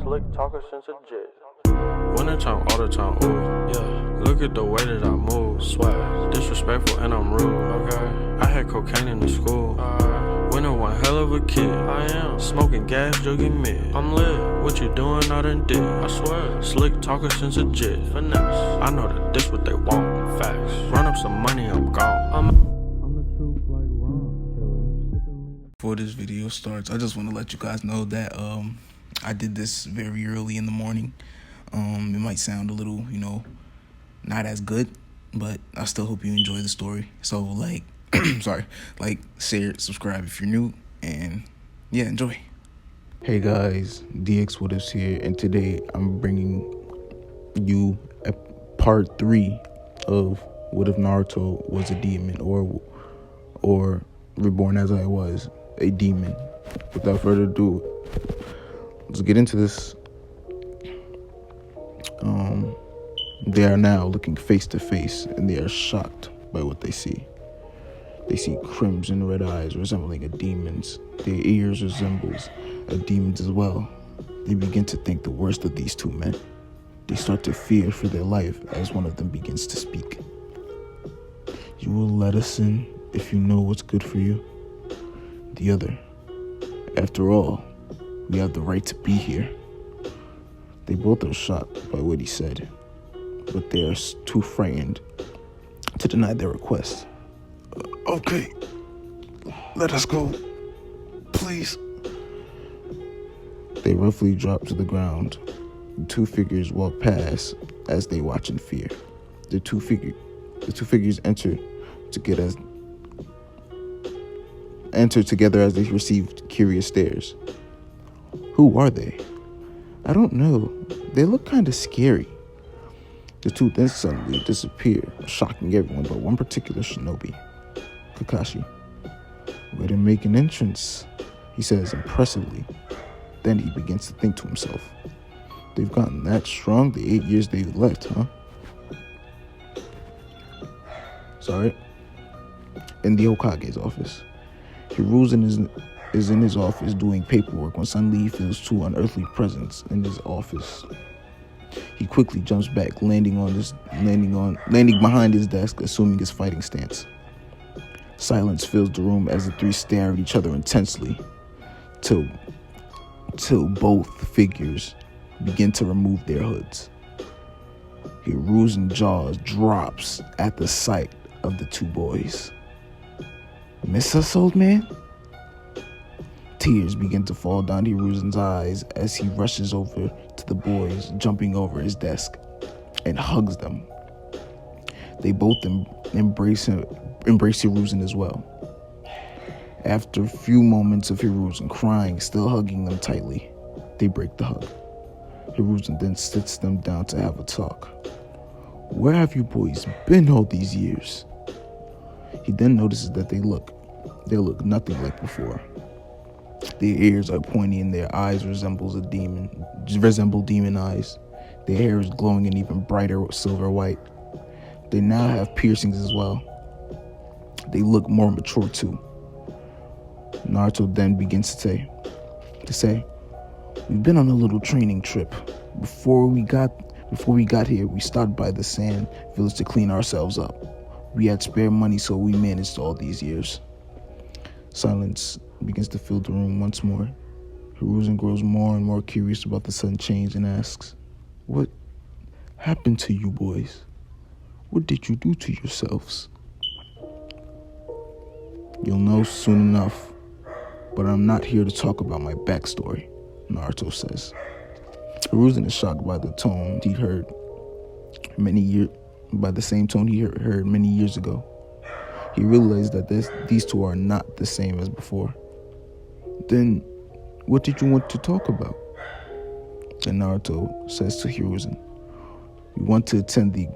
Slick talker since a jet. Wintertime, all the time, ooh, yeah. Look at the way that I move, swag. Disrespectful and I'm rude, okay. I had cocaine in the school. Winter one hell of a kid. I am smoking gas, jogging mid. I'm lit. What you doing? I done did. I swear. Slick talker since a jet. Finesse. I know that this what they want. Facts. Run up some money, I'm gone. I'm the truth like Ron. Before this video starts, I just want to let you guys know that I did this very early in the morning. It might sound a little, not as good, but I still hope you enjoy the story. So share, subscribe if you're new, and yeah, enjoy. Hey guys, DX What Ifs here, and today I'm bringing you a part 3 of What If Naruto Was a Demon, or reborn as I was a demon. Without further ado, let's get into this. They are now looking face to face, and they are shocked by what they see. They see crimson red eyes resembling a demon's. Their ears resembles a demon's as well. They begin to think the worst of these two men. They start to fear for their life as one of them begins to speak. You will let us in if you know what's good for you. The other, after all, we have the right to be here. They both are shocked by what he said, but they are too frightened to deny their request. Okay, let us go, please. They roughly drop to the ground. The two figures walk past as they watch in fear. The two figures enter together as they receive curious stares. Who are they? I don't know. They look kind of scary. The two then suddenly disappear, shocking everyone but one particular shinobi, Kakashi. Way to make an entrance, he says impressively. Then he begins to think to himself, they've gotten that strong the 8 years they've left, huh? Sorry. In the Hokage's office. Hiruzen is in his office doing paperwork when suddenly he feels two unearthly presence in his office. He quickly jumps back, landing behind his desk, assuming his fighting stance. Silence fills the room as the three stare at each other intensely, till both figures begin to remove their hoods. Hiruzen's jaw drops at the sight of the two boys. Miss us, old man? Tears begin to fall down Hiruzen's eyes as he rushes over to the boys, jumping over his desk, and hugs them. They both embrace Hiruzen as well. After a few moments of Hiruzen crying, still hugging them tightly, they break the hug. Hiruzen then sits them down to have a talk. Where have you boys been all these years? He then notices that they look nothing like before. Their ears are pointy and their eyes resemble demon eyes. Their hair is glowing and even brighter silver white. They now have piercings as well. They look more mature too. Naruto then begins to say, we've been on a little training trip. Before we got here, we stopped by the sand village to clean ourselves up. We had spare money, so we managed all these years. Silence begins to fill the room once more. Hiruzen grows more and more curious about the sudden change and asks, what happened to you boys? What did you do to yourselves? You'll know soon enough, but I'm not here to talk about my backstory, Naruto says. Hiruzen is shocked by the tone he heard by the same tone he heard many years ago. He realized that these two are not the same as before. Then, what did you want to talk about? Then Naruto says to Hiruzen, we want to attend the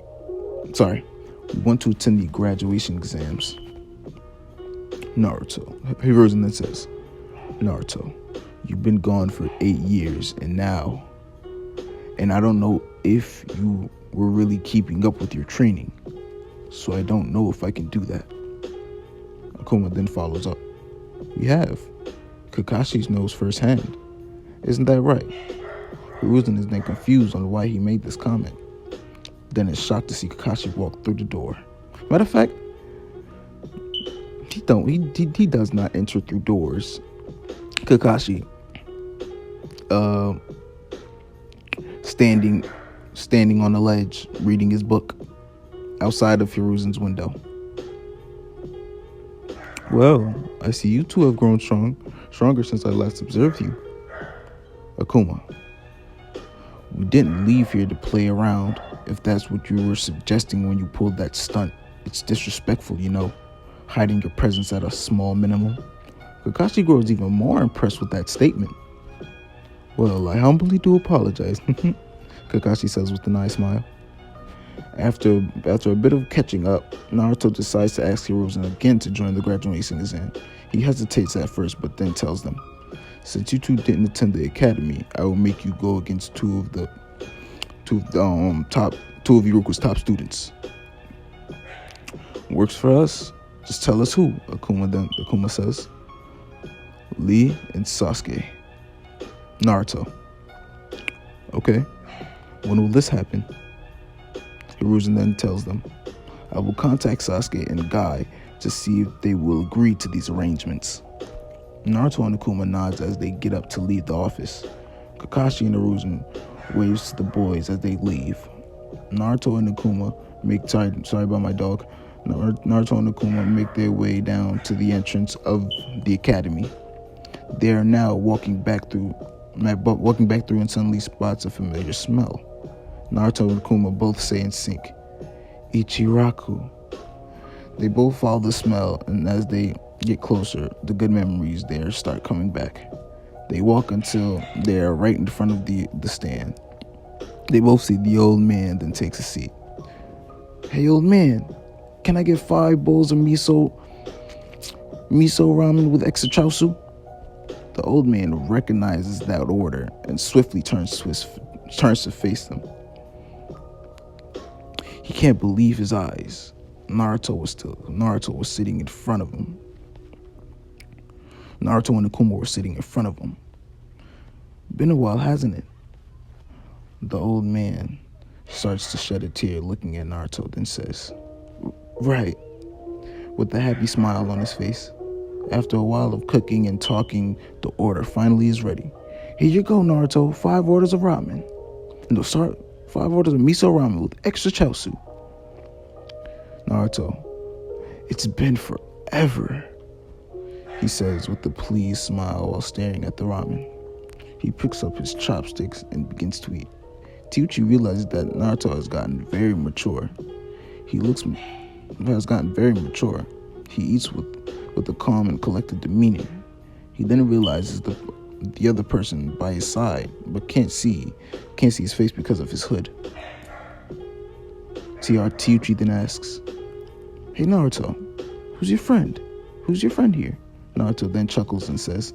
graduation exams. Hiruzen then says, Naruto, you've been gone for 8 years, and I don't know if you were really keeping up with your training, so I don't know if I can do that. Akuma then follows up. We have. Kakashi knows firsthand. Isn't that right? Hiruzen is then confused on why he made this comment. Then is shocked to see Kakashi walk through the door. Matter of fact, he does not enter through doors. Kakashi standing on the ledge reading his book outside of Hiruzen's window. Well, I see you two have grown stronger since I last observed you. Akuma, we didn't leave here to play around, if that's what you were suggesting when you pulled that stunt. It's disrespectful, hiding your presence at a small minimum. Kakashi grows even more impressed with that statement. Well, I humbly do apologize, Kakashi says with a nice smile. After a bit of catching up, Naruto decides to ask Hiruzen again to join the graduation exam. He hesitates at first, but then tells them, since you two didn't attend the academy, I will make you go against two of Iruka's top students. Works for us. Just tell us who, Akuma says. Lee and Sasuke. Naruto. Okay. When will this happen? Hiruzen then tells them, I will contact Sasuke and Guy to see if they will agree to these arrangements. Naruto and Akuma nods as they get up to leave the office. Kakashi and Hiruzen waves to the boys as they leave. Naruto and Akuma make their way down to the entrance of the academy. They are now walking back through and suddenly spots a familiar smell. Naruto and Akuma both say in sync, Ichiraku. They both follow the smell, and as they get closer, the good memories there start coming back. They walk until they are right in front of the stand. They both see the old man, then takes a seat. Hey, old man, can I get 5 bowls of miso ramen with extra chausu? The old man recognizes that order and swiftly turns to face them. He can't believe his eyes. Naruto was sitting in front of him. Naruto and Akuma were sitting in front of him. Been a while, hasn't it? The old man starts to shed a tear looking at Naruto, then says, Right, with a happy smile on his face. After a while of cooking and talking, the order finally is ready. Here you go, Naruto, 5 orders of ramen. No, sorry, 5 orders of miso ramen with extra chausu. Naruto, it's been forever, he says with a pleased smile while staring at the ramen. He picks up his chopsticks and begins to eat. Teuchi realizes that Naruto has gotten very mature. He eats with a calm and collected demeanor. He then realizes the other person by his side, but can't see his face because of his hood. Teuchi then asks, Hey Naruto, who's your friend? Who's your friend here? Naruto then chuckles and says,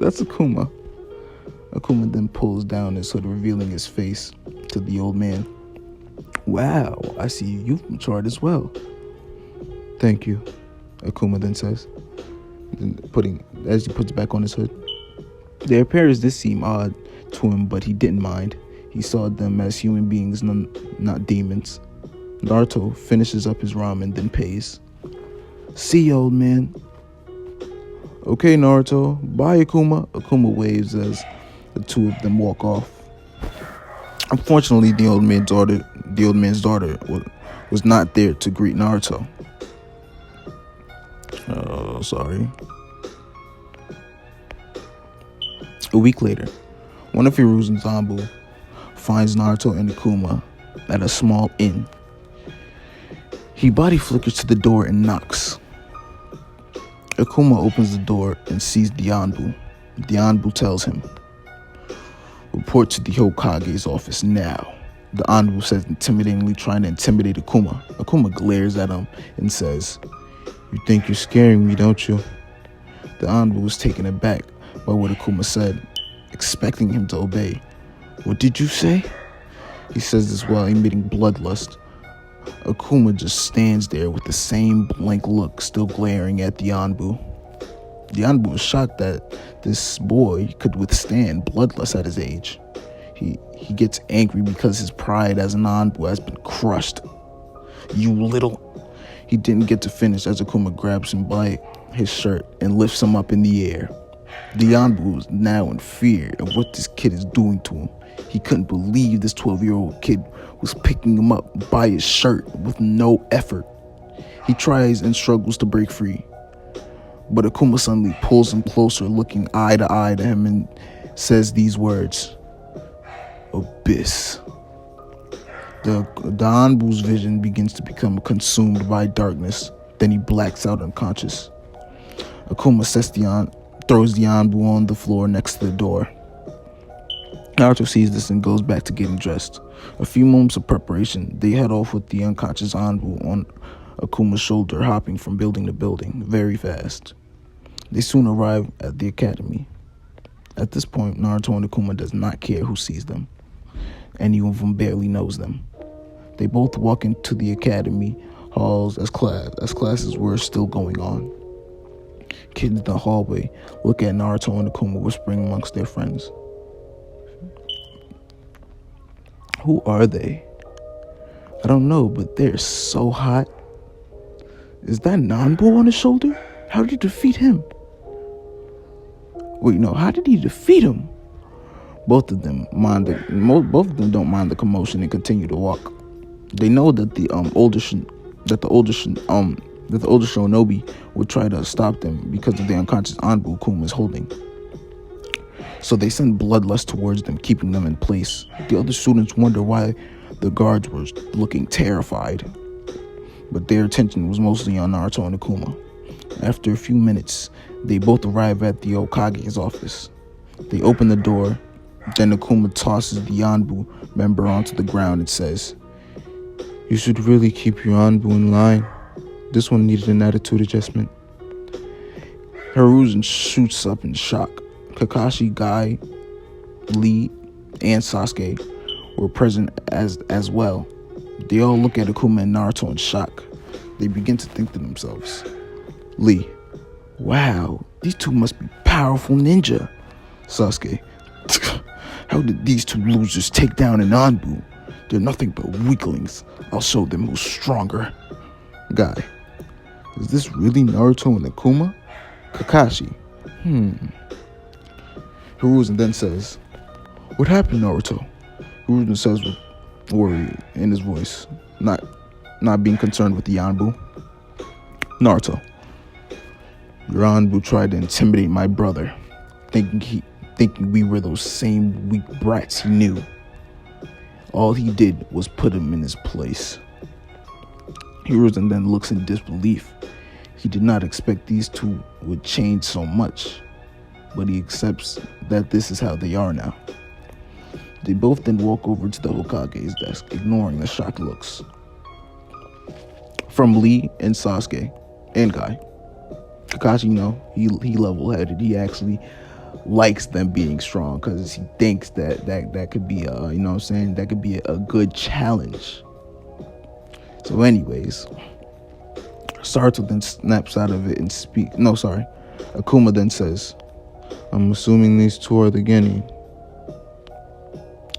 That's Akuma. Akuma then pulls down his hood, revealing his face to the old man. Wow, I see you've matured as well. Thank you, Akuma then says, as he puts back on his hood. Their appearance did seem odd to him, but he didn't mind. He saw them as human beings, not demons. Naruto finishes up his ramen, then pays. See you, old man. Okay, Naruto. Bye, Akuma. Akuma waves as the two of them walk off. Unfortunately, the old man's daughter was not there to greet Naruto. Oh, sorry. A week later, one of Hiruzen's Zanbu finds Naruto and Akuma at a small inn. He body flickers to the door and knocks. Akuma opens the door and sees the Anbu. The Anbu tells him, Report to the Hokage's office now. The Anbu says, intimidatingly, trying to intimidate Akuma. Akuma glares at him and says, You think you're scaring me, don't you? The Anbu was taken aback by what Akuma said, expecting him to obey. What did you say? He says this while emitting bloodlust. Akuma just stands there with the same blank look, still glaring at the Anbu. The Anbu was shocked that this boy could withstand bloodlust at his age. He gets angry because his pride as an Anbu has been crushed. You little... He didn't get to finish as Akuma grabs him by his shirt and lifts him up in the air. The Anbu is now in fear of what this kid is doing to him. He couldn't believe this 12-year-old kid was picking him up by his shirt with no effort. He tries and struggles to break free, but Akuma suddenly pulls him closer, looking eye to eye to him, and says these words: "Abyss." The Anbu's vision begins to become consumed by darkness. Then he blacks out unconscious. Akuma throws the Anbu on the floor next to the door. Naruto sees this and goes back to getting dressed. A few moments of preparation, they head off with the unconscious Anbu on Akuma's shoulder, hopping from building to building very fast. They soon arrive at the academy. At this point, Naruto and Akuma does not care who sees them. Any of them barely knows them. They both walk into the academy halls as classes were still going on. Kids in the hallway look at Naruto and Akuma, whispering amongst their friends. Who are they? I don't know, but they're so hot. Is that Nanbo on his shoulder? How did he defeat him? Wait, no, how did he defeat him? Both of them don't mind the commotion and continue to walk. They know that the older shinobi would try to stop them because of the unconscious Anbu Akuma is holding. So they send bloodlust towards them, keeping them in place. The other students wonder why the guards were looking terrified, but their attention was mostly on Naruto and Akuma. After a few minutes, they both arrive at the Hokage's office. They open the door. Then Akuma tosses the Anbu member onto the ground and says, "You should really keep your Anbu in line. This one needed an attitude adjustment." Hiruzen shoots up in shock. Kakashi, Guy, Lee, and Sasuke were present as well. They all look at Akuma and Naruto in shock. They begin to think to themselves, Lee, wow, these two must be powerful ninja. Sasuke, how did these two losers take down an Anbu? They're nothing but weaklings. I'll show them who's stronger. Guy, is this really Naruto and Akuma? Kakashi, Hiruzen then says, what happened, Naruto? Hiruzen says with worry in his voice, not being concerned with the Anbu. Naruto, your Anbu tried to intimidate my brother, thinking we were those same weak brats he knew. All he did was put him in his place. Hiruzen then looks in disbelief. He did not expect these two would change so much, but he accepts that this is how they are now. They both then walk over to the Hokage's desk, ignoring the shocked looks from Lee and Sasuke and Guy. Kakashi, he level-headed. He actually likes them being strong because he thinks that could be that could be a good challenge. So anyways, Naruto then snaps out of it and Akuma then says, I'm assuming these two are the Genin.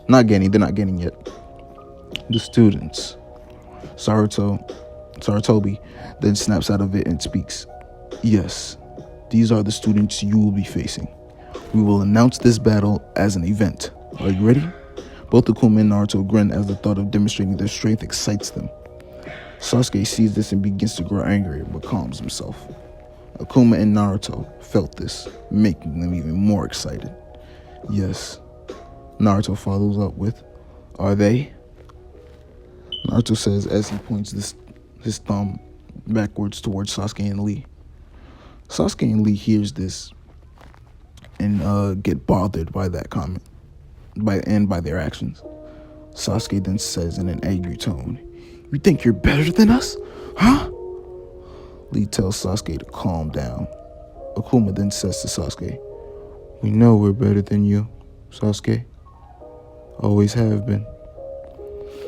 Not Genin, they're not Genin yet. The students. Sarutobi then snaps out of it and speaks. Yes, these are the students you will be facing. We will announce this battle as an event. Are you ready? Both Akuma and Naruto grin as the thought of demonstrating their strength excites them. Sasuke sees this and begins to grow angry, but calms himself. Akuma and Naruto felt this, making them even more excited. Yes. Naruto follows up with, are they? Naruto says as he points his thumb backwards towards Sasuke and Lee. Sasuke and Lee hears this and get bothered by that comment, by their actions. Sasuke then says in an angry tone, you think you're better than us? Huh? Lee tells Sasuke to calm down. Akuma then says to Sasuke, we know we're better than you, Sasuke. Always have been.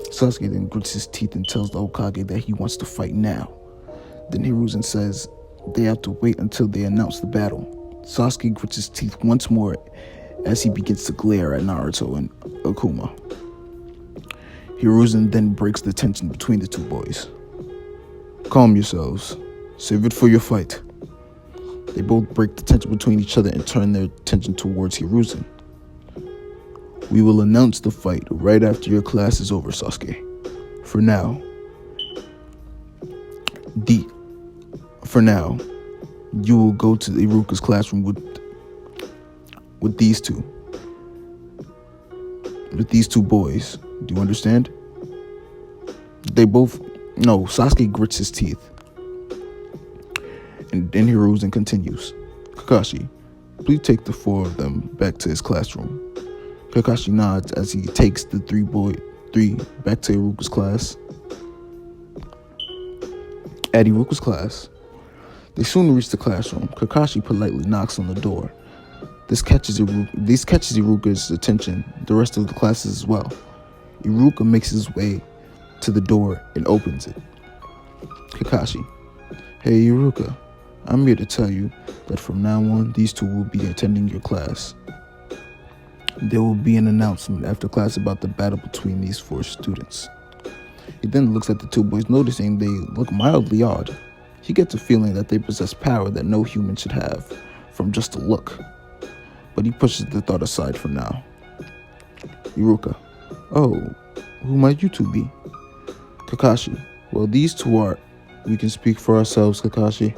Sasuke then grits his teeth and tells the Hokage that he wants to fight now. Then Hiruzen says they have to wait until they announce the battle. Sasuke grits his teeth once more as he begins to glare at Naruto and Akuma. Hiruzen then breaks the tension between the two boys. Calm yourselves. Save it for your fight. They both break the tension between each other and turn their attention towards Hiruzen. We will announce the fight right after your class is over, Sasuke. For now, you will go to Iruka's classroom with these two boys. Do you understand? Sasuke grits his teeth. And then Hiruzen continues. Kakashi, please take the four of them back to his classroom. Kakashi nods as he takes the three back to Iruka's class. At Iruka's class, they soon reach the classroom. Kakashi politely knocks on the door. This catches Iruka's attention, the rest of the classes as well. Iruka makes his way to the door and opens it. Kakashi, hey Iruka, I'm here to tell you that from now on, these two will be attending your class. There will be an announcement after class about the battle between these four students. He then looks at the two boys, noticing they look mildly odd. He gets a feeling that they possess power that no human should have from just a look. But he pushes the thought aside for now. Iruka, oh, who might you two be? Kakashi, well, these two are... We can speak for ourselves, Kakashi.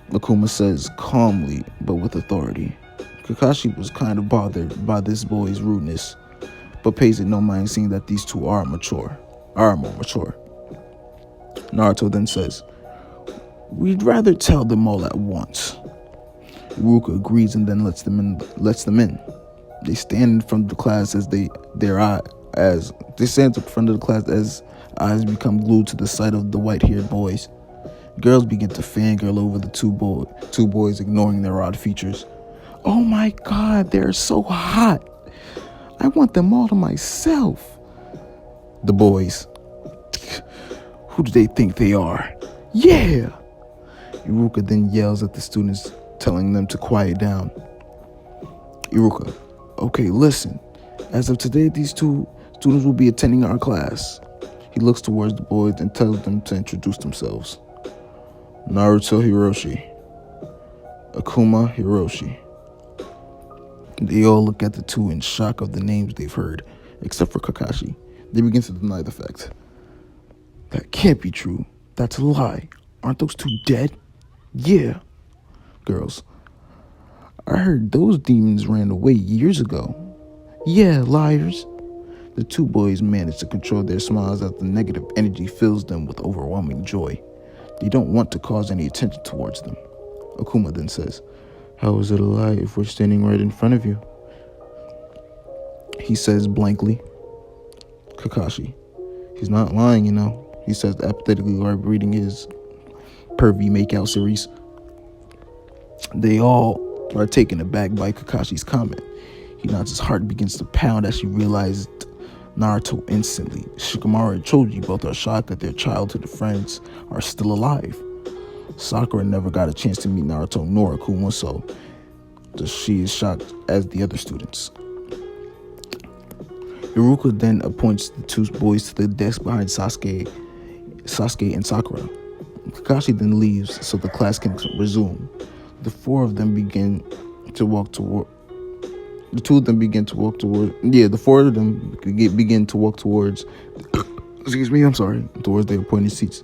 Akuma says calmly, but with authority. Kakashi was kind of bothered by this boy's rudeness, but pays it no mind seeing that these two are more mature. Naruto then says, we'd rather tell them all at once. Iruka agrees and then lets them in. They stand in front of the class as eyes become glued to the sight of the white-haired boys. Girls begin to fangirl over the two boys, ignoring their odd features. Oh my God, they're so hot. I want them all to myself. The boys. Who do they think they are? Yeah! Iruka then yells at the students, telling them to quiet down. Iruka, okay, listen. As of today, these two students will be attending our class. He looks towards the boys and tells them to introduce themselves. Naruto Hiroshi. Akuma Hiroshi. They all look at the two in shock of the names they've heard, except for Kakashi. They begin to deny the fact. That can't be true. That's a lie. Aren't those two dead? Yeah. Girls, I heard those demons ran away years ago. Yeah, liars. The two boys manage to control their smiles as the negative energy fills them with overwhelming joy. They don't want to cause any attention towards them. Akuma then says, how is it a lie if we're standing right in front of you? He says blankly. Kakashi, he's not lying, you know. He says apathetically while reading his pervy makeout series. They all are taken aback by Kakashi's comment. He nods, his heart begins to pound as she realized Naruto instantly. Shikamaru and Choji both are shocked that their childhood friends are still alive. Sakura never got a chance to meet Naruto nor Akuma, so she is shocked as the other students. Iruka then appoints the two boys to the desk behind Sasuke and Sakura. Kakashi then leaves so the class can resume. The four of them begin to walk toward. The two of them begin to walk toward. Yeah, the four of them begin to walk towards. Towards their appointed seats.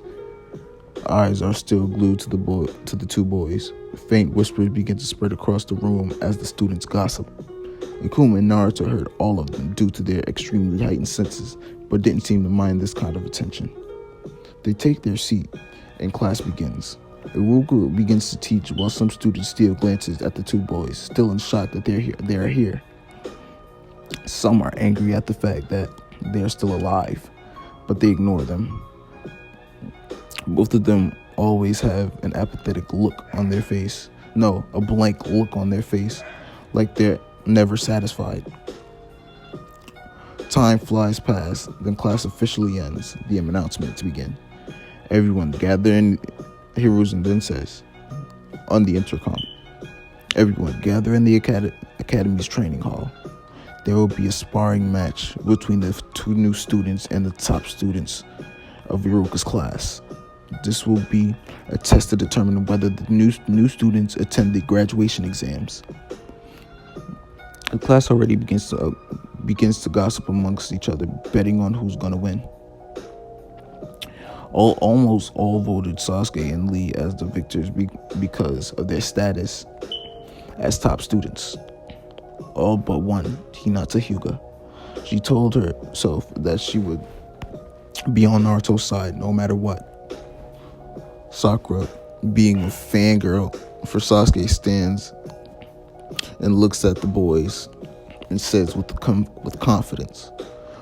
Eyes are still glued to the two boys. Faint whispers begin to spread across the room as the students gossip. Akuma and Naruto heard all of them due to their extremely heightened senses, but didn't seem to mind this kind of attention. They take their seat, and class begins. Iruka begins to teach while some students steal glances at the two boys, still in shock that they are here. Some are angry at the fact that they are still alive, but they ignore them. Both of them always have an apathetic look on their face. No, a blank look on their face, like they're never satisfied. Time flies past, then class officially ends. The announcements begin. Everyone gather in Hiruzen then says, on the intercom, Everyone gather in the academy's training hall. There will be a sparring match between the two new students and the top students of Iruka's class. This will be a test to determine whether the new students attend the graduation exams. The class already begins to gossip amongst each other, betting on who's gonna win. Almost all voted Sasuke and Lee as the victors because of their status as top students. All but one, Hinata Hyuga. She told herself that she would be on Naruto's side no matter what. Sakura, being a fangirl for Sasuke, stands and looks at the boys and says with confidence,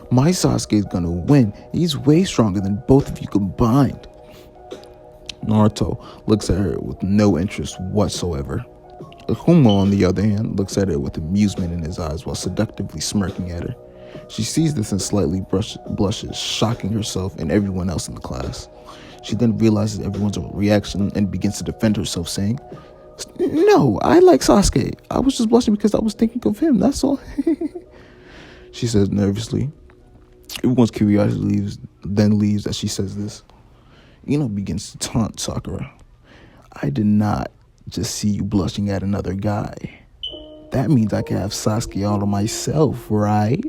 "My Sasuke is gonna win. He's way stronger than both of you combined." Naruto looks at her with no interest whatsoever. Akuma, on the other hand, looks at her with amusement in his eyes while seductively smirking at her. She sees this and slightly blushes, shocking herself and everyone else in the class. She then realizes everyone's reaction and begins to defend herself, saying, "No, I like Sasuke. I was just blushing because I was thinking of him, that's all." She says nervously. Everyone's curiosity leaves as she says this. Ino begins to taunt Sakura. "I did not just see you blushing at another guy. That means I can have Sasuke all to myself, right?"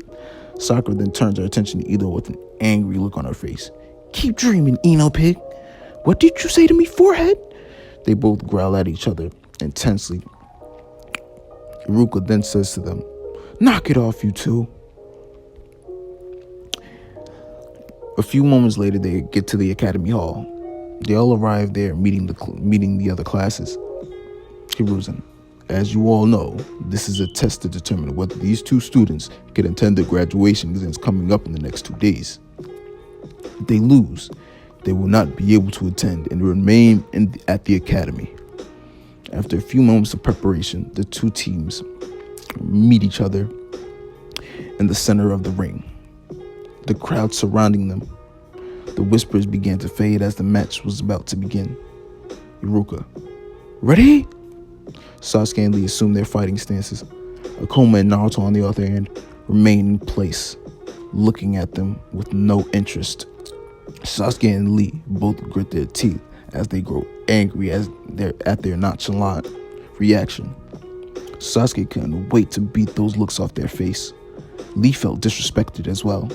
Sakura then turns her attention to Ino with an angry look on her face. "Keep dreaming, Ino pig. What did you say to me, forehead?" They both growl at each other intensely. Iruka then says to them, "Knock it off, you two." A few moments later, they get to the academy hall. They all arrive there, meeting the other classes. Hiruzen, as you all know, this is a test to determine whether these two students can attend the graduation exams coming up in the next 2 days. If they lose, they will not be able to attend and remain at the academy. After a few moments of preparation, the two teams meet each other in the center of the ring. The crowd surrounding them. The whispers began to fade as the match was about to begin. Iruka, ready? Sasuke and Lee assume their fighting stances. Akuma and Naruto, on the other hand, remain in place, looking at them with no interest. Sasuke and Lee both grit their teeth as they grow angry at their nonchalant reaction. Sasuke couldn't wait to beat those looks off their face. Lee felt disrespected as well.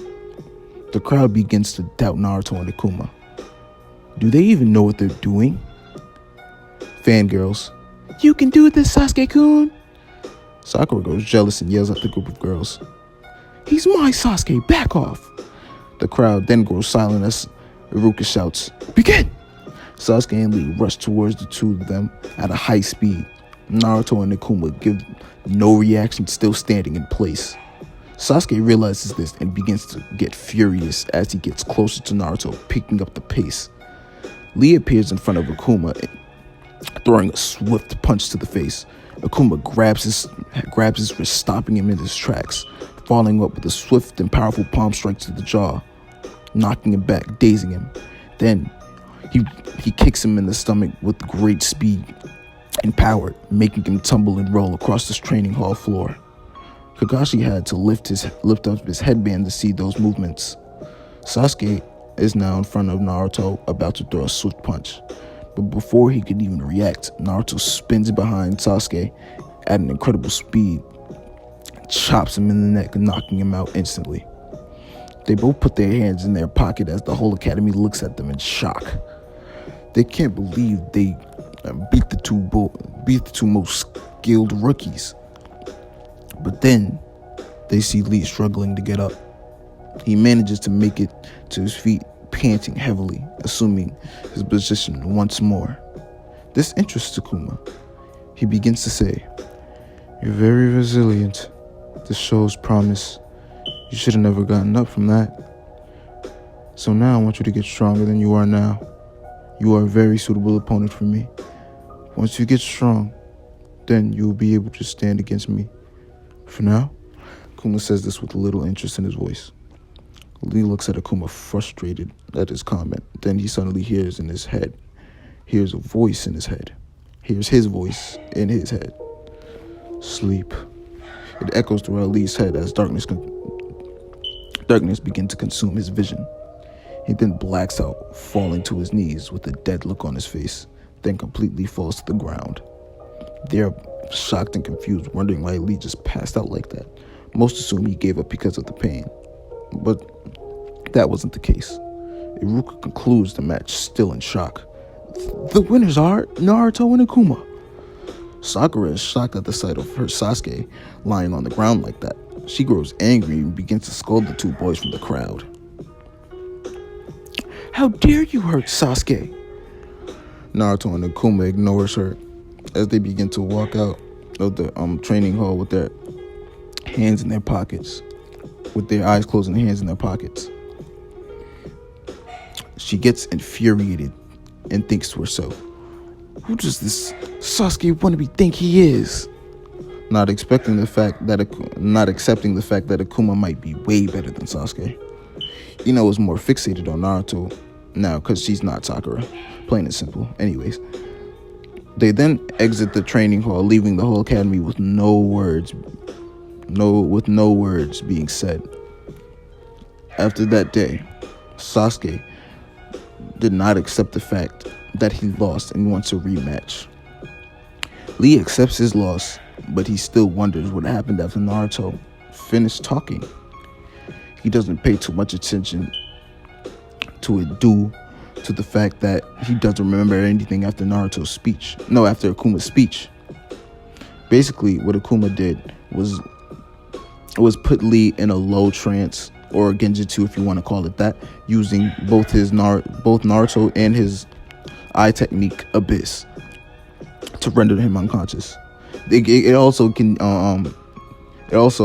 The crowd begins to doubt Naruto and Akuma. Do they even know what they're doing? Fangirls, "You can do this, Sasuke-kun!" Sakura grows jealous and yells at the group of girls, "He's my Sasuke, back off!" The crowd then grows silent as Iruka shouts, "Begin!" Sasuke and Lee rush towards the two of them at a high speed. Naruto and Akuma give no reaction, still standing in place. Sasuke realizes this and begins to get furious as he gets closer to Naruto, picking up the pace. Lee appears in front of Akuma, throwing a swift punch to the face. Akuma grabs his wrist, stopping him in his tracks, following up with a swift and powerful palm strike to the jaw, knocking him back, dazing him. Then he kicks him in the stomach with great speed and power, making him tumble and roll across the training hall floor. Kakashi had to lift up his headband to see those movements. Sasuke is now in front of Naruto, about to throw a swift punch. But before he could even react, Naruto spins behind Sasuke at an incredible speed, chops him in the neck, knocking him out instantly. They both put their hands in their pocket as the whole academy looks at them in shock. They can't believe they beat the two most skilled rookies. But then they see Lee struggling to get up. He manages to make it to his feet, panting heavily, assuming his position once more. This interests Akuma. He begins to say, "You're very resilient. This shows promise. You should have never gotten up from that. So now I want you to get stronger than you are now. You are a very suitable opponent for me. Once you get strong, then you will be able to stand against me. For now," Akuma says this with a little interest in his voice. Lee looks at Akuma, frustrated at his comment. Then he suddenly hears a voice in his head. Hears his voice in his head. Sleep. It echoes throughout Lee's head as darkness begins to consume his vision. He then blacks out, falling to his knees with a dead look on his face, then completely falls to the ground. They're shocked and confused, wondering why Lee just passed out like that. Most assume he gave up because of the pain, but that wasn't the case. Iruka concludes the match, still in shock. The winners are Naruto and Akuma. Sakura is shocked at the sight of her Sasuke lying on the ground like that. She grows angry and begins to scold the two boys from the crowd. How dare you hurt Sasuke? Naruto and Akuma ignores her as they begin to walk out of the training hall with their hands in their pockets, with their eyes closed and hands in their pockets. She gets infuriated and thinks to herself, who does this Sasuke wannabe think he is? Not accepting the fact that Akuma might be way better than Sasuke. Ino is more fixated on Naruto now because she's not Sakura. Plain and simple. Anyways, they then exit the training hall, leaving the whole academy with no words being said. After that day, Sasuke did not accept the fact that he lost and wants a rematch. Lee accepts his loss, but he still wonders what happened after Naruto finished talking. He doesn't pay too much attention to it due to the fact that he doesn't remember anything after Akuma's speech. Basically, what Akuma did was put Lee in a low trance, or a genjutsu if you want to call it that, using both Naruto and his eye technique Abyss to render him unconscious. It also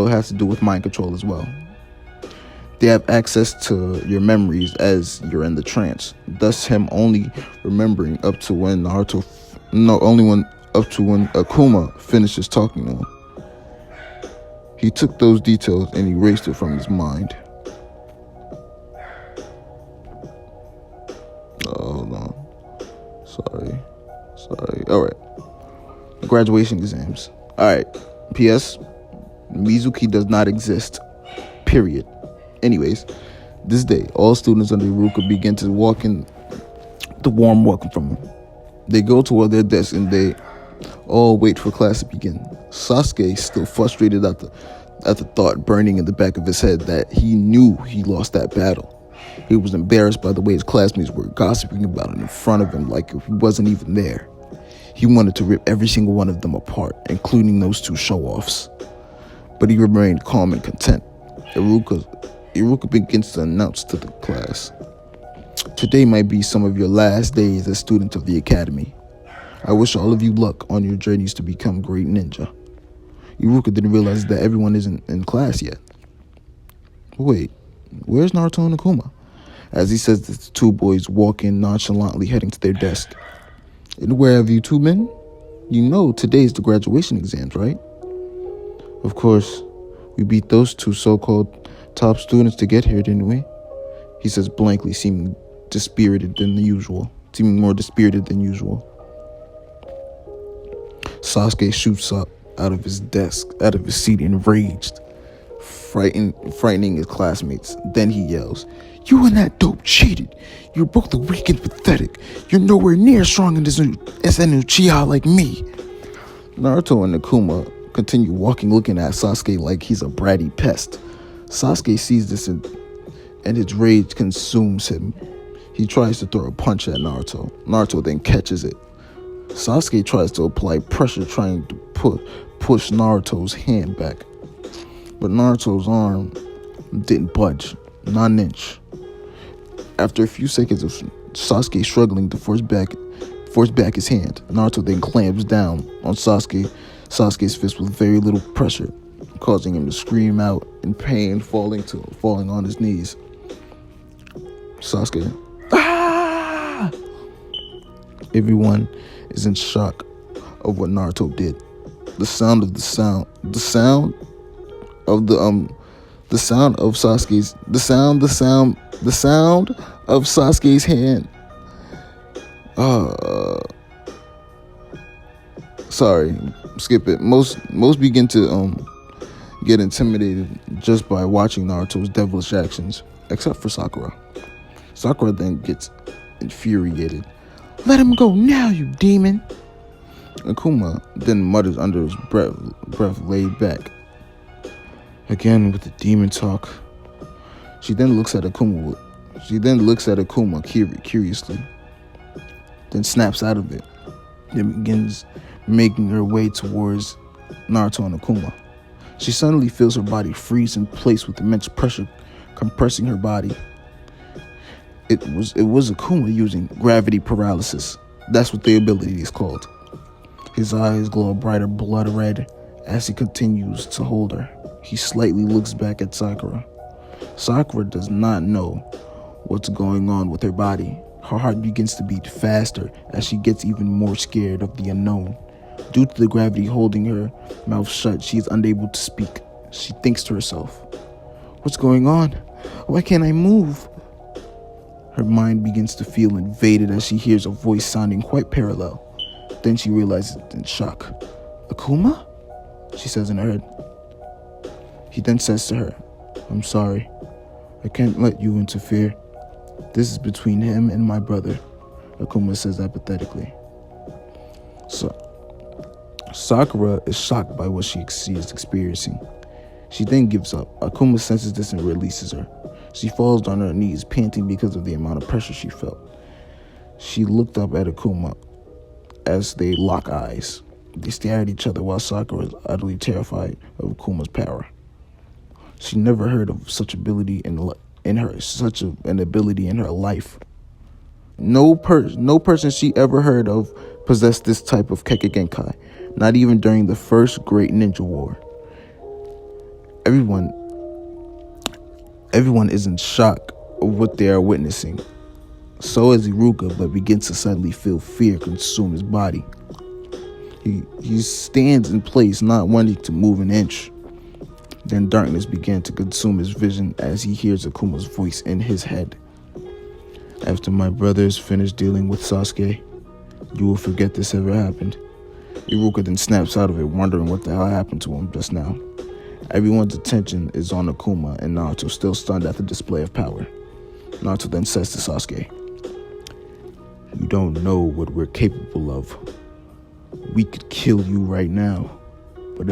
has to do with mind control as well. They have access to your memories as you're in the trance, thus him only remembering up to when Akuma finishes talking to him. He took those details and erased it from his mind. Hold on. Sorry. Alright. Graduation exams. Alright. P.S. Mizuki does not exist. Period. Anyways, this day, all students under Iruka begin to walk in the warm welcome from him. They go toward their desks and they all wait for class to begin. Sasuke, still frustrated at the thought burning in the back of his head that he knew he lost that battle. He was embarrassed by the way his classmates were gossiping about it in front of him like he wasn't even there. He wanted to rip every single one of them apart, including those two show-offs. But he remained calm and content. Iruka begins to announce to the class, today might be some of your last days as students of the academy. I wish all of you luck on your journeys to become great ninja. Iruka didn't realize that everyone isn't in class yet. Wait, where's Naruto and Akuma? As he says, the two boys walk in nonchalantly heading to their desk. And where have you two been? You know today's the graduation exams, right? Of course, we beat those two so-called top students to get here, didn't we? He says blankly, seeming more dispirited than usual. Sasuke shoots up out of his seat, enraged, frightening his classmates. Then he yells, "You and that dope cheated. You're both weak and pathetic. You're nowhere near strong as an Uchiha like me." Naruto and Akuma continue walking, looking at Sasuke like he's a bratty pest. Sasuke sees this and his rage consumes him. He tries to throw a punch at Naruto. Naruto then catches it. Sasuke tries to apply pressure, trying to push Naruto's hand back. But Naruto's arm didn't budge, not an inch. After a few seconds of Sasuke struggling to force back his hand, Naruto then clamps down on Sasuke's fist with very little pressure, causing him to scream out in pain, falling on his knees. Sasuke, ah! Everyone is in shock of what Naruto did. The sound of Sasuke's hand. Sorry, skip it. Most begin to get intimidated just by watching Naruto's devilish actions, except for Sakura. Sakura then gets infuriated. Let him go now, you demon! Akuma then mutters under his breath laid back. Again with the demon talk. She then looks at Akuma curiously, then snaps out of it, then begins making her way towards Naruto and Akuma. She suddenly feels her body freeze in place with immense pressure compressing her body. It was Akuma using gravity paralysis. That's what the ability is called. His eyes glow a brighter blood red as he continues to hold her. He slightly looks back at Sakura. Sakura does not know what's going on with her body. Her heart begins to beat faster as she gets even more scared of the unknown. Due to the gravity holding her mouth shut, she is unable to speak. She thinks to herself, what's going on? Why can't I move? Her mind begins to feel invaded as she hears a voice sounding quite parallel. Then she realizes it in shock. Akuma? She says in her head. He then says to her, I'm sorry. I can't let you interfere. This is between him and my brother, Akuma says apathetically. So, Sakura is shocked by what she is experiencing. She then gives up. Akuma senses this and releases her. She falls on her knees, panting because of the amount of pressure she felt. She looked up at Akuma as they lock eyes. They stare at each other while Sakura is utterly terrified of Akuma's power. She never heard of such ability in her, such an ability in her life. No person she ever heard of possessed this type of Kekkei Genkai, not even during the first Great Ninja War. Everyone is in shock of what they are witnessing. So is Iruka, but begins to suddenly feel fear consume his body. He stands in place, not wanting to move an inch. Then darkness began to consume his vision as he hears Akuma's voice in his head. After my brother is finished dealing with Sasuke, you will forget this ever happened. Iruka then snaps out of it, wondering what the hell happened to him just now. Everyone's attention is on Akuma and Naruto, still stunned at the display of power. Naruto then says to Sasuke, you don't know what we're capable of. We could kill you right now, but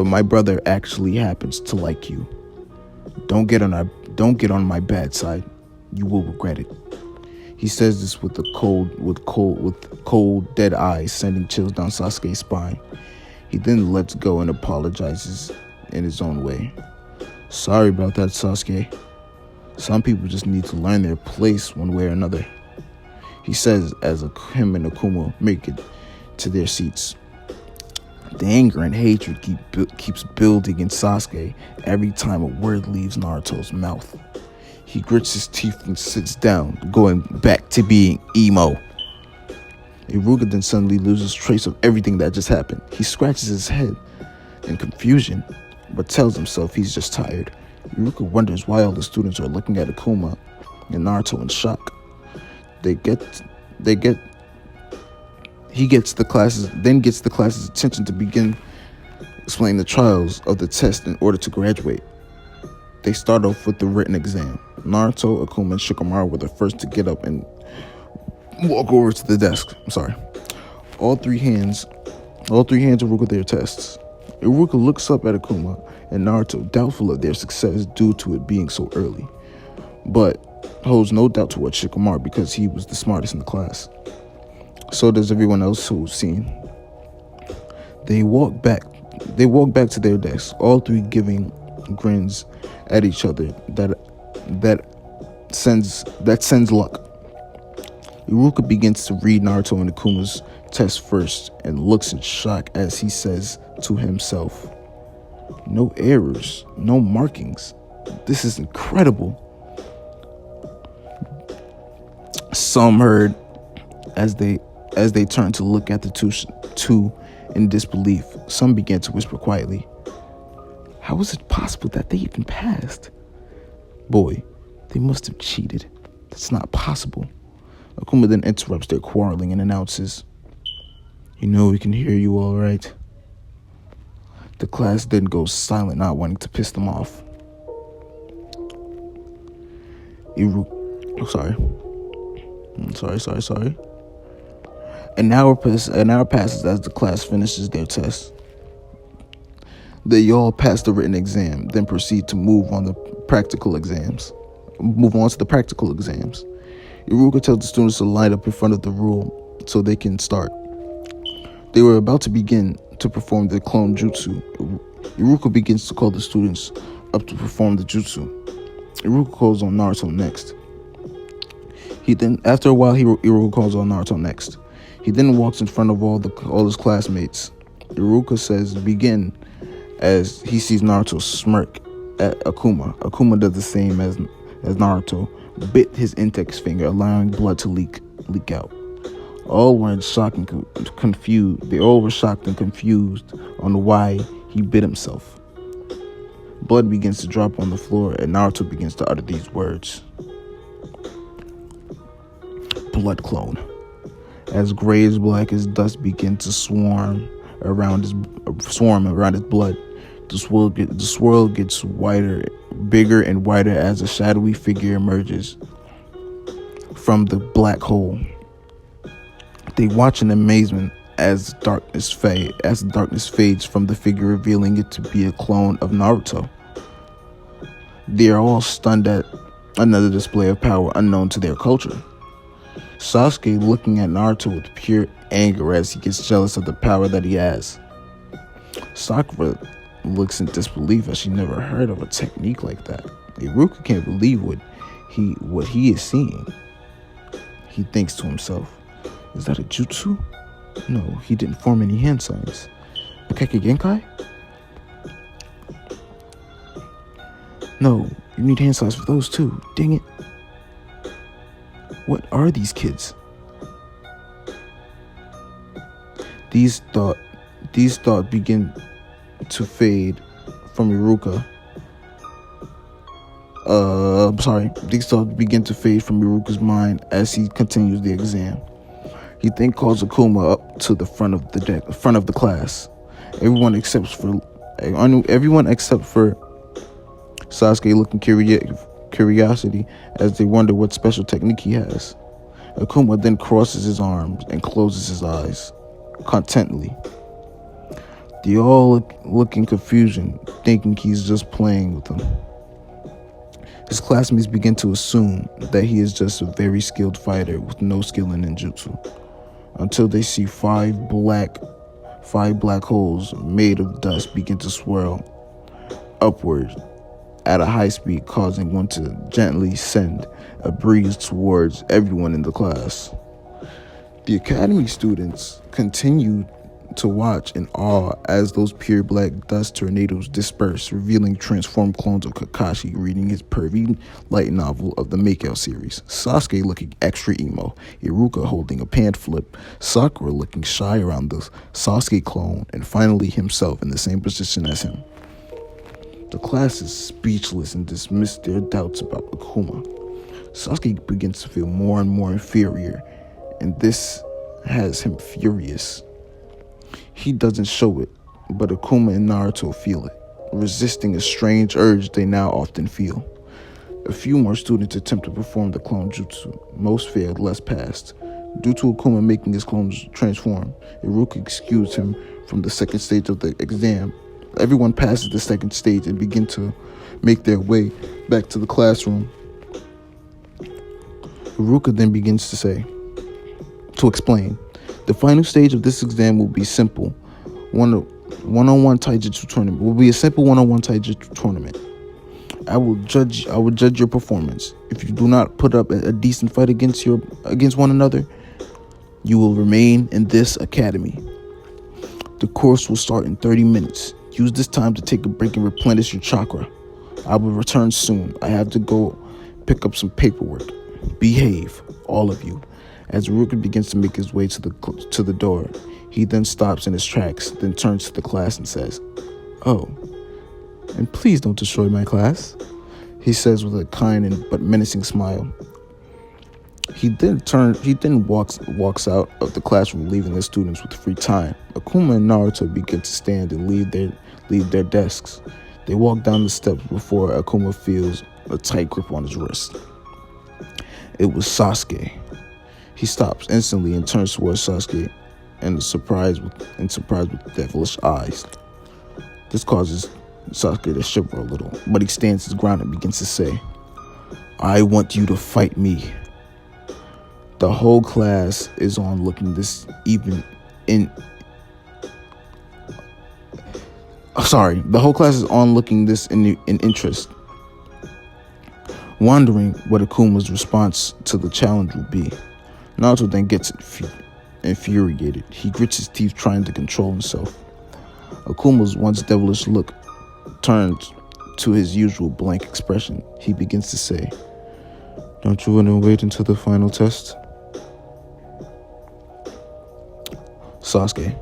my brother actually happens to like you. Don't get on my bad side. You will regret it. He says this with cold, dead eyes, sending chills down Sasuke's spine. He then lets go and apologizes in his own way. Sorry about that, Sasuke. Some people just need to learn their place one way or another. He says as him and Akuma make it to their seats. The anger and hatred keeps building in Sasuke every time a word leaves Naruto's mouth. He grits his teeth and sits down, going back to being emo. Iruka then suddenly loses trace of everything that just happened. He scratches his head in confusion, but tells himself he's just tired. Iruka wonders why all the students are looking at Akuma and Naruto in shock. He gets the class's attention to begin explaining the trials of the test in order to graduate. They start off with the written exam. Naruto, Akuma, and Shikamaru were the first to get up and walk over to the desk. All three hands are look at their tests. Iruka looks up at Akuma and Naruto, doubtful of their success due to it being so early, but holds no doubt towards Shikamaru because he was the smartest in the class. So does everyone else who's seen. They walk back to their desks, all three giving grins at each other that sends luck. Iruka begins to read Naruto and Akuma's test first and looks in shock as he says to himself, no errors, no markings. This is incredible. Some heard as they turned to look at the two in disbelief. Some began to whisper quietly, how is it possible that they even passed? Boy, they must have cheated. That's not possible. Akuma then interrupts their quarreling and announces, "You know we can hear you all right." The class then goes silent, not wanting to piss them off. Sorry. An hour passes as the class finishes their test. They all pass the written exam, then proceed to move on to the practical exams. Iruka tells the students to line up in front of the room so they can start. They were about to begin to perform the clone jutsu. Iruka begins to call the students up to perform the jutsu. Iruka calls on Naruto next. After a while, Iruka calls on Naruto next. He then walks in front of all his classmates. Iruka says begin as he sees Naruto smirk at Akuma. Akuma does the same as Naruto, bit his index finger, allowing blood to leak out. All were shocked and confused. They all were shocked and confused on why he bit himself. Blood begins to drop on the floor, and Naruto begins to utter these words. Blood clone. As gray as black as dust begins to swarm around his blood, the swirl gets bigger and wider as a shadowy figure emerges from the black hole. They watch in amazement as the darkness fades from the figure, revealing it to be a clone of Naruto. They are all stunned at another display of power unknown to their culture. Sasuke looking at Naruto with pure anger as he gets jealous of the power that he has. Sakura looks in disbelief as she never heard of a technique like that. Iruka can't believe what he is seeing. He thinks to himself, "Is that a jutsu? No, he didn't form any hand signs. Akeke Genkai? No, you need hand signs for those too. Dang it. What are these kids?" These thoughts begin to fade from Iruka. These thoughts begin to fade from Iruka's mind as he continues the exam. He then calls Akuma up to the front of the class. Everyone except for Sasuke looking curiosity as they wonder what special technique he has. Akuma then crosses his arms and closes his eyes contently. They all look in confusion, thinking he's just playing with them. His classmates begin to assume that he is just a very skilled fighter with no skill in ninjutsu, until they see five black holes made of dust begin to swirl upward at a high speed, causing one to gently send a breeze towards everyone in the class. The academy students continued to watch in awe as those pure black dust tornadoes disperse, revealing transformed clones of Kakashi reading his pervy light novel of the Makeout series. Sasuke looking extra emo, Iruka holding a pant flip, Sakura looking shy around the Sasuke clone, and finally himself in the same position as him. The class is speechless and dismissed their doubts about Akuma. Sasuke begins to feel more and more inferior, and this has him furious. He doesn't show it, but Akuma and Naruto feel it, resisting a strange urge they now often feel. A few more students attempt to perform the clone jutsu. Most failed, less passed. Due to Akuma making his clones transform, Iruka excused him from the second stage of the exam. Everyone passes the second stage and begin to make their way back to the classroom. Iruka then begins to explain. The final stage of this exam will be simple. One-on-one taijutsu tournament. Will be a simple one-on-one taijutsu tournament. I will judge your performance. If you do not put up a decent fight against one another, you will remain in this academy. The course will start in 30 minutes. Use this time to take a break and replenish your chakra. I will return soon. I have to go pick up some paperwork. Behave, all of you. As Iruka begins to make his way to the door, he then stops in his tracks, then turns to the class and says, "Oh, and please don't destroy my class," he says with a kind but menacing smile. He then walks out of the classroom, leaving the students with free time. Akuma and Naruto begin to stand and leave their desks. They walk down the steps before Akuma feels a tight grip on his wrist. It was Sasuke. He stops instantly and turns towards Sasuke and surprised with devilish eyes. This causes Sasuke to shiver a little, but he stands his ground and begins to say, "I want you to fight me." The whole class is on looking this The whole class is on looking this in interest, wondering what Akuma's response to the challenge will be. Naruto then gets infuriated. He grits his teeth, trying to control himself. Akuma's once devilish look turns to his usual blank expression. He begins to say, "Don't you want to wait until the final test?" Sasuke,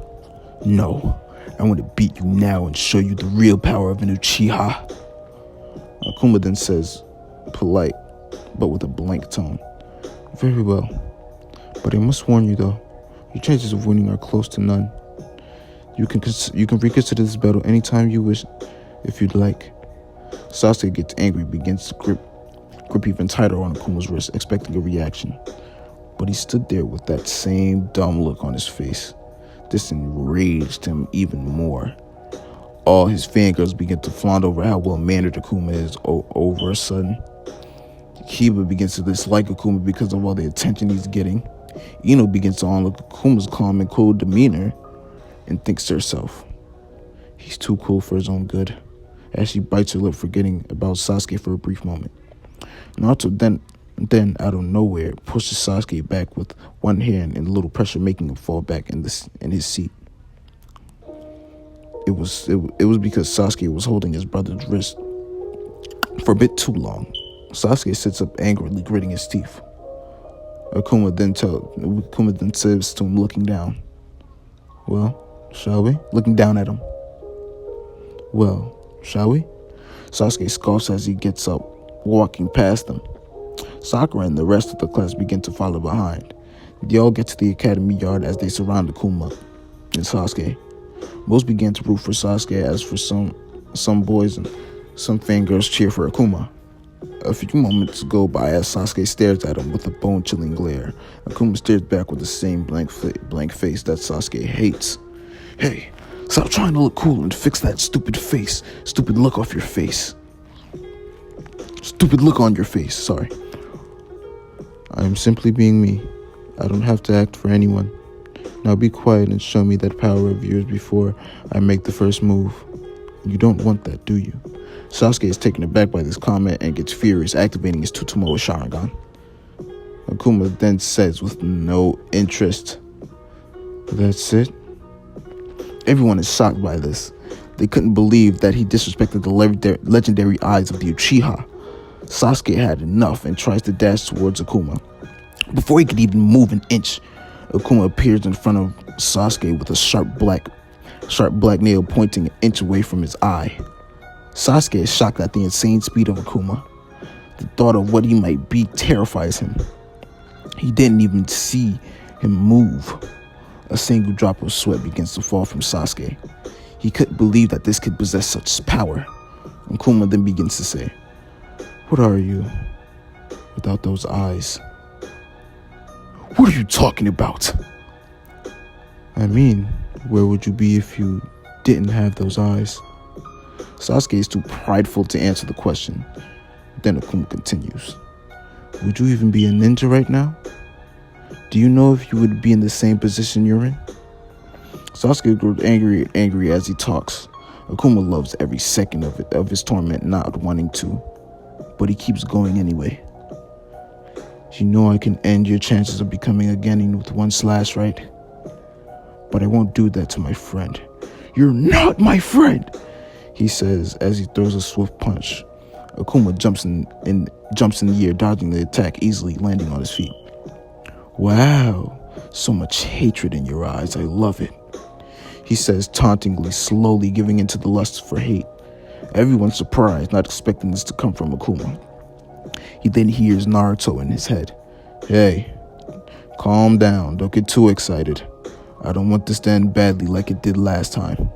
"No, I want to beat you now and show you the real power of an Uchiha." Akuma then says, polite, but with a blank tone, "Very well, but I must warn you though, your chances of winning are close to none. You can reconsider this battle anytime you wish, if you'd like." Sasuke gets angry, begins to grip even tighter on Akuma's wrist, expecting a reaction. But he stood there with that same dumb look on his face. This enraged him even more. All his fangirls begin to flaunt over how well-mannered Akuma is over a sudden. Kiba begins to dislike Akuma because of all the attention he's getting. Ino begins to onlook Akuma's calm and cool demeanor and thinks to herself, "He's too cool for his own good," as she bites her lip, forgetting about Sasuke for a brief moment. Naruto then out of nowhere pushes Sasuke back with one hand and a little pressure, making him fall back in his seat. It was because Sasuke was holding his brother's wrist for a bit too long. Sasuke sits up angrily, gritting his teeth. Akuma then says to him, looking down, "Well, shall we?" Looking down at him. "Well, shall we?" Sasuke scoffs as he gets up, walking past them. Sakura and the rest of the class begin to follow behind. They all get to the academy yard as they surround Akuma and Sasuke. Most begin to root for Sasuke, as for some boys and some fangirls cheer for Akuma. A few moments go by as Sasuke stares at him with a bone-chilling glare. Akuma stares back with the same blank face that Sasuke hates. "Hey, stop trying to look cool and fix that stupid look off your face. Stupid look on your face, sorry. I am simply being me. I don't have to act for anyone. Now be quiet and show me that power of yours before I make the first move. You don't want that, do you?" Sasuke is taken aback by this comment and gets furious, activating his Tutomo Sharingan. Akuma then says with no interest, "That's it?" Everyone is shocked by this. They couldn't believe that he disrespected the legendary eyes of the Uchiha. Sasuke had enough and tries to dash towards Akuma. Before he could even move an inch, Akuma appears in front of Sasuke with a sharp black nail pointing an inch away from his eye. Sasuke is shocked at the insane speed of Akuma. The thought of what he might be terrifies him. He didn't even see him move. A single drop of sweat begins to fall from Sasuke. He couldn't believe that this kid possessed such power. Akuma then begins to say, "What are you without those eyes?" "What are you talking about?" "I mean, where would you be if you didn't have those eyes?" Sasuke is too prideful to answer the question. Then Akuma continues, "Would you even be a ninja right now? Do you know if you would be in the same position you're in?" Sasuke grows angry as he talks. Akuma loves every second of his torment, not wanting to, but he keeps going anyway. "You know I can end your chances of becoming a genin with one slash, right? But I won't do that to my friend." "You're not my friend," he says as he throws a swift punch. Akuma jumps in the air, dodging the attack, easily landing on his feet. "Wow, so much hatred in your eyes. I love it," he says tauntingly, slowly giving into the lust for hate. Everyone's surprised, not expecting this to come from Akuma. He then hears Naruto in his head. Hey, calm down. Don't get too excited. I don't want this to end badly like it did last time.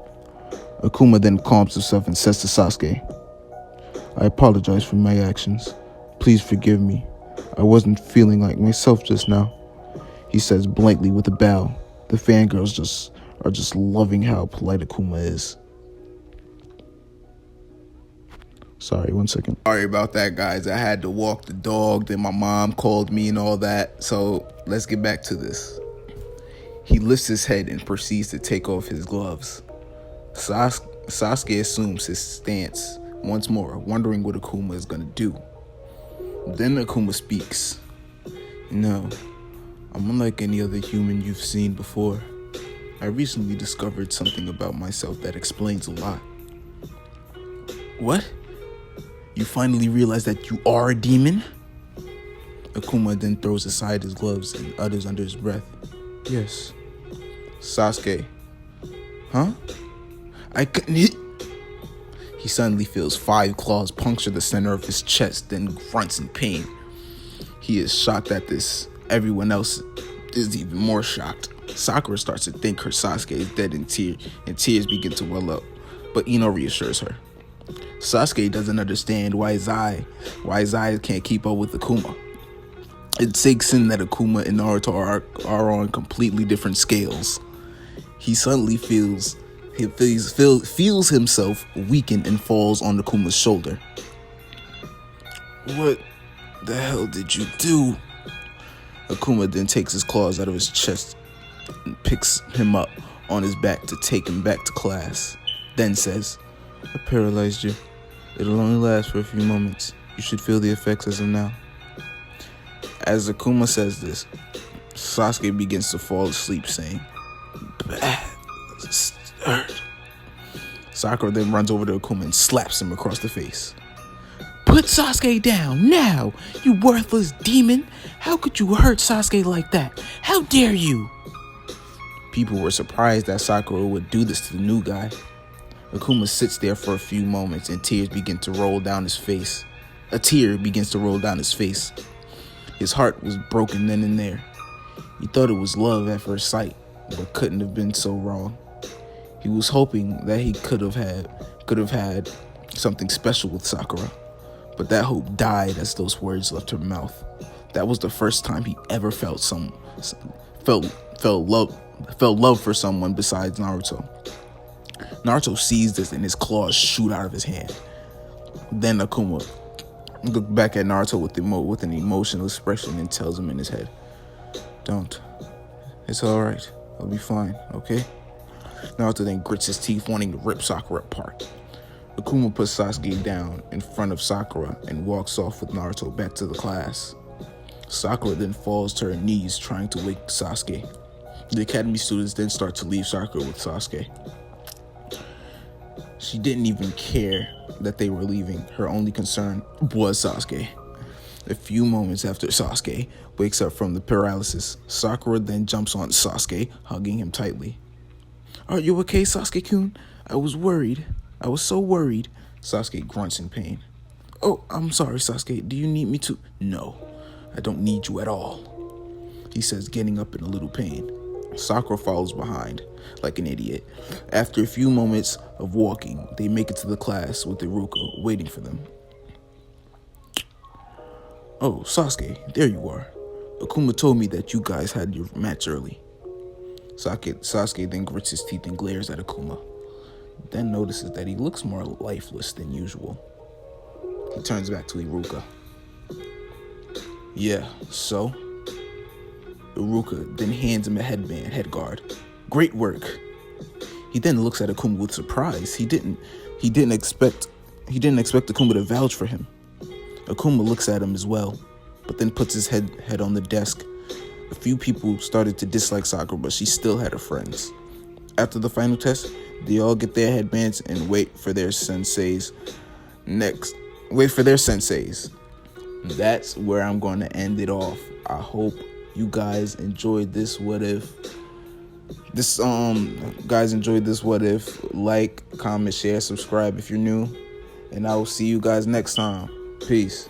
Akuma then calms himself and says to Sasuke, I apologize for my actions. Please forgive me. I wasn't feeling like myself just now. He says blankly with a bow. The fangirls are just loving how polite Akuma is. Sorry, 1 second. Sorry about that, guys. I had to walk the dog, then my mom called me and all that. So let's get back to this. He lifts his head and proceeds to take off his gloves. Sasuke assumes his stance once more, wondering what Akuma is going to do. Then Akuma speaks. No, I'm unlike any other human you've seen before. I recently discovered something about myself that explains a lot. What? You finally realize that you are a demon? Akuma then throws aside his gloves and utters under his breath, yes. Sasuke. Huh? I couldn't hit. He suddenly feels 5 claws puncture the center of his chest, then grunts in pain. He is shocked at this. Everyone else is even more shocked. Sakura starts to think her Sasuke is dead and tears begin to well up, but Ino reassures her. Sasuke doesn't understand why Zai can't keep up with Akuma. It sinks in that Akuma and Naruto are on completely different scales. He suddenly feels himself weaken and falls on Akuma's shoulder. What the hell did you do? Akuma then takes his claws out of his chest and picks him up on his back to take him back to class. Then says, I paralyzed you. It'll only last for a few moments. You should feel the effects as of now. As Akuma says this, Sasuke begins to fall asleep, saying, Bastard. Sakura then runs over to Akuma and slaps him across the face. Put Sasuke down, now, you worthless demon! How could you hurt Sasuke like that? How dare you? People were surprised that Sakura would do this to the new guy. Akuma sits there for a few moments and tears begin to roll down his face. A tear begins to roll down his face. His heart was broken then and there. He thought it was love at first sight, but couldn't have been so wrong. He was hoping that he could have had something special with Sakura, but that hope died as those words left her mouth. That was the first time he ever felt love for someone besides Naruto. Naruto sees this and his claws shoot out of his hand. Then Akuma looked back at Naruto with an emotional expression and tells him in his head, Don't. It's alright. I'll be fine, okay? Naruto then grits his teeth, wanting to rip Sakura apart. Akuma puts Sasuke down in front of Sakura and walks off with Naruto back to the class. Sakura then falls to her knees, trying to wake Sasuke. The academy students then start to leave Sakura with Sasuke. She didn't even care that they were leaving. Her only concern was Sasuke. A few moments after Sasuke wakes up from the paralysis, Sakura then jumps on Sasuke, hugging him tightly. Are you okay, Sasuke-kun? I was worried. I was so worried. Sasuke grunts in pain. Oh, I'm sorry, Sasuke. Do you need me to? No, I don't need you at all, he says, getting up in a little pain. Sakura follows behind, like an idiot. After a few moments of walking, they make it to the class with Iruka waiting for them. Oh, Sasuke, there you are. Akuma told me that you guys had your match early. Sasuke then grits his teeth and glares at Akuma. Then notices that he looks more lifeless than usual. He turns back to Iruka. Yeah, so? Iruka then hands him a head guard. Great work. He then looks at Akuma with surprise. He didn't expect Akuma to vouch for him. Akuma looks at him as well, but then puts his head on the desk. A few people started to dislike Sakura, but she still had her friends. After the final test, they all get their headbands and wait for their senseis. That's where I'm going to end it off. I hope you guys enjoyed this what if. Like, comment, share, subscribe if you're new. And I will see you guys next time. Peace.